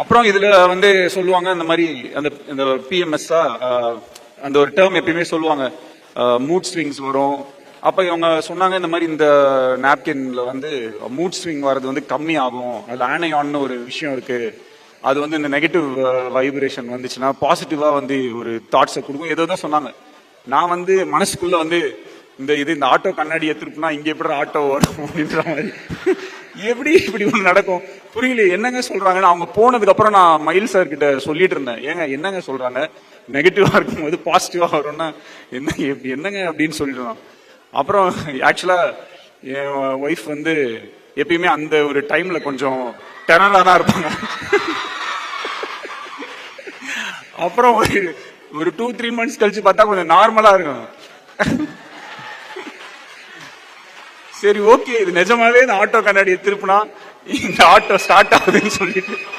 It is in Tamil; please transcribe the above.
அப்புறம் இதுல வந்து சொல்லுவாங்க இந்த மாதிரி இந்த பிஎம்எஸ்ஸா அந்த ஒரு டேர்ம் எப்பயுமே சொல்லுவாங்க, மூட் ஸ்விங்ஸ் வரும். அப்ப இவங்க சொன்னாங்க இந்த மாதிரி இந்த நாப்கின்ல வந்து மூட் ஸ்விங் வர்றது வந்து கம்மி ஆகும், அதுல ஆனையான்னு ஒரு விஷயம் இருக்கு, அது வந்து இந்த நெகட்டிவ் வைப்ரேஷன் வந்துச்சுன்னா பாசிட்டிவா வந்து ஒரு தாட்ஸை கொடுக்கும், ஏதோ தான் சொன்னாங்க. நான் வந்து மனசுக்குள்ள வந்து இந்த ஆட்டோ கண்ணாடியை திருப்பினா இங்க எப்படி ஆட்டோ வரும் அப்படின்ற மாதிரி, எப்படி இப்படி ஒண்ணு நடக்கும் புரியல, என்னங்க சொல்றாங்கன்னு. அவங்க போனதுக்கு அப்புறம் நான் மயில் சார் கிட்ட சொல்லிட்டு இருந்தேன், ஏங்க என்னங்க சொல்றாங்க, நெகட்டிவா இருக்கும்போது பாசிட்டிவா வரும்னா என்னங்க அப்படின்னு சொல்லிட்டு. அப்புறம் ஆக்சுவலா என் ஒய்ஃப் வந்து எப்பயுமே அந்த ஒரு டைம்ல கொஞ்சம் டெரரா தான் இருப்பாங்க. அப்புறம் ஒரு 2-3 months கழிச்சு பார்த்தா கொஞ்சம் நார்மலா இருக்கும். சரி ஓகே, இது நிஜமாவே இந்த ஆட்டோ கண்ணாடியை திருப்பினா இந்த ஆட்டோ ஸ்டார்ட் ஆகுதுன்னு சொல்லிட்டு